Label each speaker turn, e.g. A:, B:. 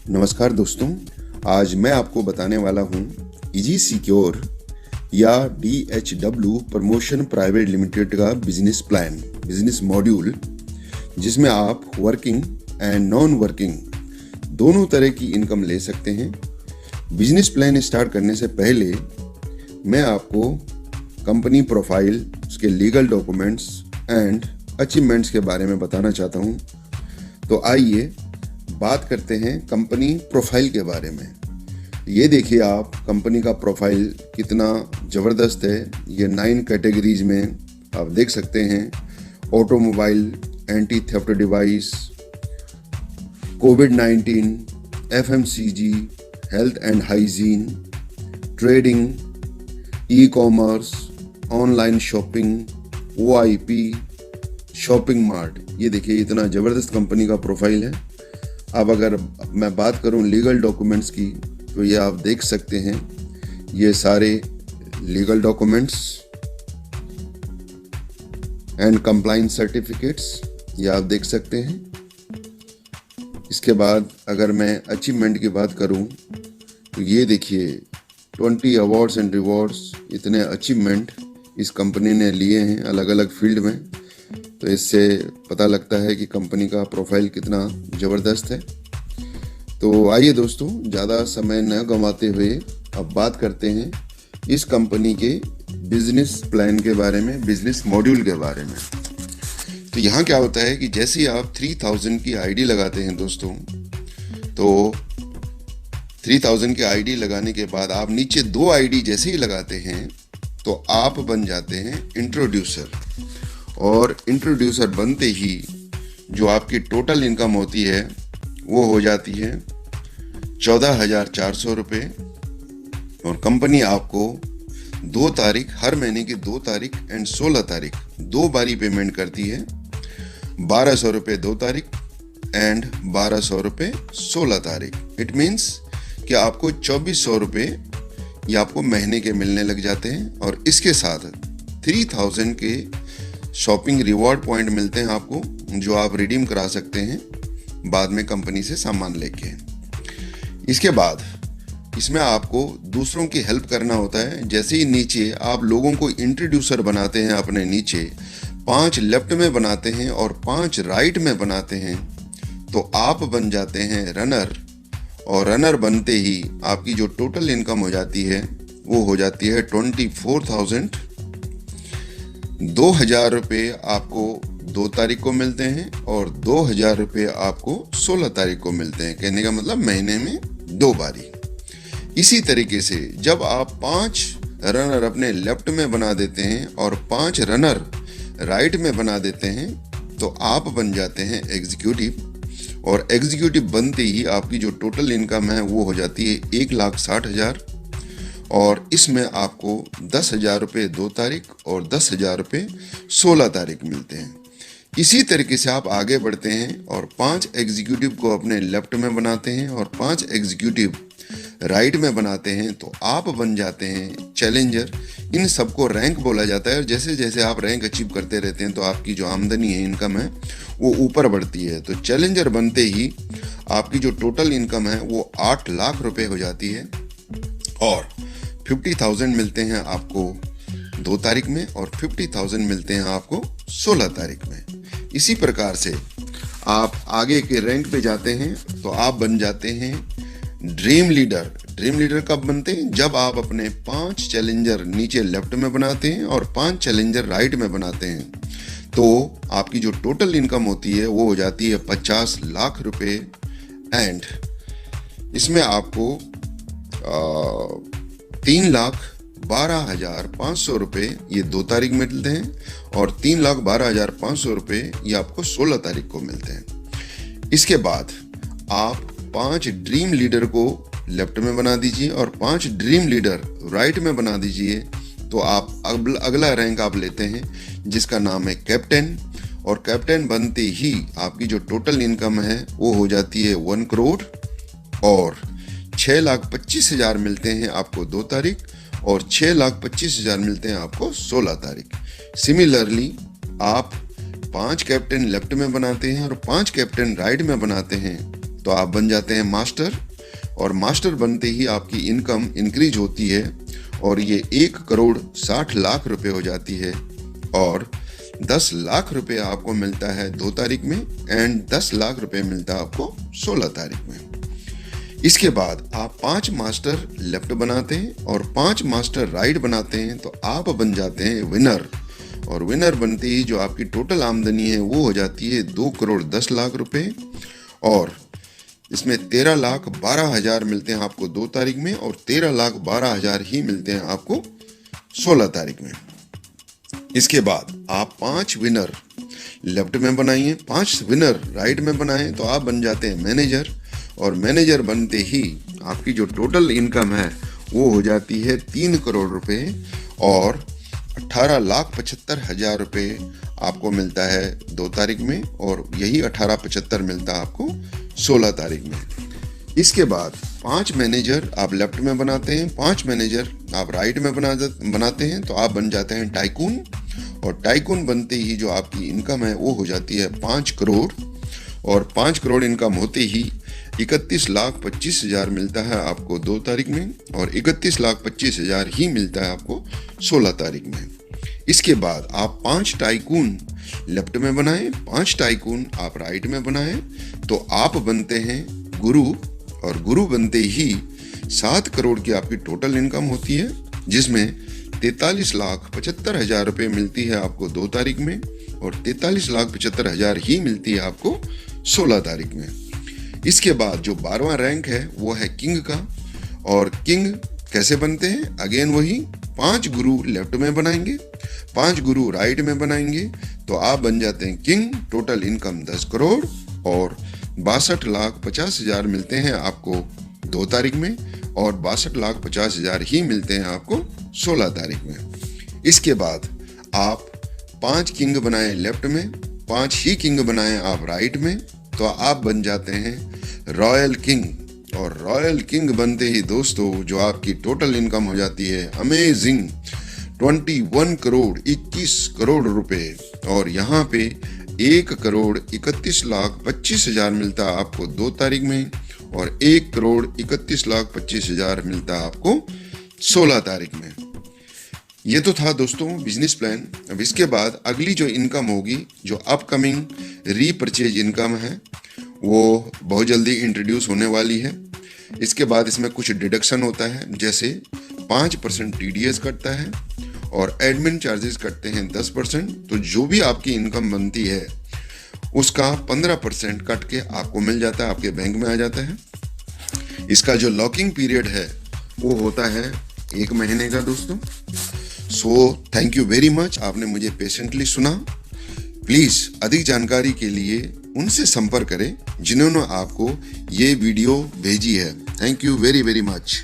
A: नमस्कार दोस्तों, आज मैं आपको बताने वाला हूँ इजी सिक्योर या DHW प्रमोशन प्राइवेट लिमिटेड का बिजनेस प्लान, बिजनेस मॉड्यूल, जिसमें आप वर्किंग एंड नॉन वर्किंग दोनों तरह की इनकम ले सकते हैं। बिजनेस प्लान स्टार्ट करने से पहले मैं आपको कंपनी प्रोफाइल, उसके लीगल डॉक्यूमेंट्स एंड अचीवमेंट्स के बारे में बताना चाहता हूँ। तो आइए बात करते हैं कंपनी प्रोफाइल के बारे में। ये देखिए आप कंपनी का प्रोफाइल कितना ज़बरदस्त है। ये 9 कैटेगरीज में आप देख सकते हैं। Automobile, anti theft device, covid, FMCG, health and hygiene, trading, e commerce, online shopping, OIP, shopping mart. ये देखिए इतना ज़बरदस्त कंपनी का प्रोफाइल है। अब अगर मैं बात करूं लीगल डॉक्यूमेंट्स की, तो ये आप देख सकते हैं, ये सारे legal documents and compliance certificates, ये आप देख सकते हैं। इसके बाद अगर मैं अचीवमेंट की बात करूं, तो ये देखिए 20 अवार्ड्स एंड रिवॉर्ड्स, इतने अचीवमेंट इस कंपनी ने लिए हैं अलग अलग फील्ड में। तो इससे पता लगता है कि कंपनी का प्रोफाइल कितना ज़बरदस्त है। तो आइए दोस्तों, ज़्यादा समय न गंवाते हुए अब बात करते हैं इस कंपनी के बिजनेस प्लान के बारे में, बिजनेस मॉड्यूल के बारे में। तो यहाँ क्या होता है कि जैसे ही आप 3000 की आईडी लगाते हैं दोस्तों, तो 3000 की आईडी लगाने के बाद आप नीचे 2 आईडी जैसे ही लगाते हैं तो आप बन जाते हैं इंट्रोड्यूसर। और इंट्रोड्यूसर बनते ही जो आपकी टोटल इनकम होती है वो हो जाती है 14,400 रुपये। और कंपनी आपको 2 तारीख, हर महीने की 2 तारीख एंड 16 तारीख 2 बारी पेमेंट करती है। 1200 रुपये 2 तारीख एंड 1200 रुपये 16 तारीख। इट मीन्स कि आपको 2400 रुपये ये आपको महीने के मिलने लग जाते हैं। और इसके साथ 3000 के शॉपिंग रिवॉर्ड पॉइंट मिलते हैं आपको, जो आप रिडीम करा सकते हैं बाद में कंपनी से सामान लेके। इसके बाद इसमें आपको दूसरों की हेल्प करना होता है। जैसे ही नीचे आप लोगों को इंट्रोड्यूसर बनाते हैं, अपने नीचे 5 लेफ्ट में बनाते हैं और 5 राइट में बनाते हैं, तो आप बन जाते हैं रनर। और रनर बनते ही आपकी जो टोटल इनकम हो जाती है वो हो जाती है 24,000। 2,000 रुपये आपको 2 तारीख को मिलते हैं और 2,000 रुपये आपको 16 तारीख को मिलते हैं। कहने का मतलब महीने में 2 बारी। इसी तरीके से जब आप 5 रनर अपने लेफ्ट में बना देते हैं और 5 रनर राइट में बना देते हैं, तो आप बन जाते हैं एग्जीक्यूटिव। और एग्जीक्यूटिव बनते ही आपकी जो टोटल इनकम है वो हो जाती है 1,60,000। और इसमें आपको 10,000 रुपये 2 तारीख और 10,000 रुपये 16 तारीख मिलते हैं। इसी तरीके से आप आगे बढ़ते हैं और 5 एग्जीक्यूटिव को अपने लेफ्ट में बनाते हैं और 5 एग्जीक्यूटिव राइट में बनाते हैं, तो आप बन जाते हैं चैलेंजर। इन सबको रैंक बोला जाता है। और जैसे जैसे आप रैंक अचीव करते रहते हैं तो आपकी जो आमदनी है, इनकम है, वो ऊपर बढ़ती है। तो चैलेंजर बनते ही आपकी जो टोटल इनकम है वो 8 लाख रुपए हो जाती है। और 50,000 मिलते हैं आपको 2 तारीख में और 50,000 मिलते हैं आपको 16 तारीख में। इसी प्रकार से आप आगे के रैंक पे जाते हैं तो आप बन जाते हैं ड्रीम लीडर। ड्रीम लीडर कब बनते हैं? जब आप अपने 5 चैलेंजर नीचे लेफ्ट में बनाते हैं और 5 चैलेंजर राइट में बनाते हैं, तो आपकी जो टोटल इनकम होती है वो हो जाती है 50 लाख रुपए। एंड इसमें आपको 3,12,500 रुपये ये 2 तारीख में मिलते हैं और 3,12,500 रुपये ये आपको 16 तारीख को मिलते हैं। इसके बाद आप 5 ड्रीम लीडर को लेफ्ट में बना दीजिए और 5 ड्रीम लीडर राइट में बना दीजिए, तो आप अगला रैंक आप लेते हैं जिसका नाम है कैप्टन। और कैप्टन बनते ही आपकी जो टोटल इनकम है वो हो जाती है 1 करोड़ और 6,25,000 मिलते हैं आपको 2 तारीख और 6,25,000 मिलते हैं आपको 16 तारीख। सिमिलरली आप 5 कैप्टन लेफ्ट में बनाते हैं और 5 कैप्टन राइट में बनाते हैं, तो आप बन जाते हैं मास्टर, और मास्टर बनते ही आपकी इनकम इंक्रीज होती है और ये 1,60,00,000 रुपए हो जाती है, और 10 लाख रुपए आपको मिलता है 2 तारीख में, एंड 10 लाख रुपए मिलता है आपको 16 तारीख में। इसके बाद आप 5 मास्टर लेफ्ट बनाते हैं और 5 मास्टर राइट बनाते हैं, तो आप बन जाते हैं विनर, और विनर बनते ही जो आपकी टोटल आमदनी है वो हो जाती है 2,10,00,000 रुपए, और इसमें 13,12,000 मिलते हैं आपको 2 तारीख में, और 13,12,000 ही मिलते हैं आपको 16 तारीख में। इसके बाद आप 5 विनर लेफ्ट में बनाइए, 5 विनर राइट में बनाएं, तो आप बन जाते हैं मैनेजर, और मैनेजर बनते ही आपकी जो टोटल इनकम है वो हो जाती है 3 करोड़ रुपए, और 18,75,000 रुपए आपको मिलता है 2 तारीख में, और यही 18,75 मिलता है आपको 16 तारीख में। इसके बाद 5 मैनेजर आप लेफ्ट में बनाते हैं, 5 मैनेजर आप राइट में बनाते हैं, तो आप बन जाते हैं टाइकून, और टाइकून बनते ही जो आपकी इनकम है वो हो जाती है 5 करोड़, और 5 करोड़ इनकम होते ही 31,25,000 मिलता है आपको 2 तारीख में, और 31,25,000 ही मिलता है आपको 16 तारीख में। इसके बाद आप 5 टाइकून लेफ्ट में बनाएं, 5 टाइकून आप राइट में बनाएं, तो आप बनते हैं गुरु, और गुरु बनते ही 7 करोड़ की आपकी टोटल इनकम होती है, जिसमें 43,75,000 रुपये मिलती है आपको 2 तारीख में, और 43,75,000 ही मिलती है आपको 16 तारीख में। इसके बाद जो 12वां रैंक है वो है किंग का, और किंग कैसे बनते हैं, अगेन वही 5 गुरु लेफ्ट में बनाएंगे, 5 गुरु राइट में बनाएंगे, तो आप बन जाते हैं किंग। टोटल इनकम 10 करोड़ और 62,50,000 मिलते हैं आपको 2 तारीख में, और 62,50,000 ही मिलते हैं आपको 16 तारीख में। इसके बाद आप 5 किंग बनाए लेफ्ट में, 5 ही किंग बनाए आप राइट में, तो आप बन जाते हैं रॉयल किंग, और रॉयल किंग बनते ही दोस्तों जो आपकी टोटल इनकम हो जाती है अमेजिंग 21 करोड़ 21 करोड़ रुपए, और यहाँ पे 1,31,25,000 मिलता है आपको 2 तारीख में, और 1,31,25,000 मिलता है आपको 16 तारीख में। ये तो था दोस्तों बिजनेस प्लान। अब इसके बाद अगली जो इनकम होगी, जो अपकमिंग रीपरचेज इनकम है, वो बहुत जल्दी इंट्रोड्यूस होने वाली है। इसके बाद इसमें कुछ डिडक्शन होता है, जैसे 5% TDS कटता है, और एडमिन चार्जेस कटते हैं 10%, तो जो भी आपकी इनकम बनती है उसका 15% कट के आपको मिल जाता है, आपके बैंक में आ जाता है। इसका जो लॉकिंग पीरियड है वो होता है 1 महीने का दोस्तों। So thank you very much, आपने मुझे पेशेंटली सुना। प्लीज़ अधिक जानकारी के लिए उनसे संपर्क करें जिन्होंने आपको ये वीडियो भेजी है। Thank you very very much.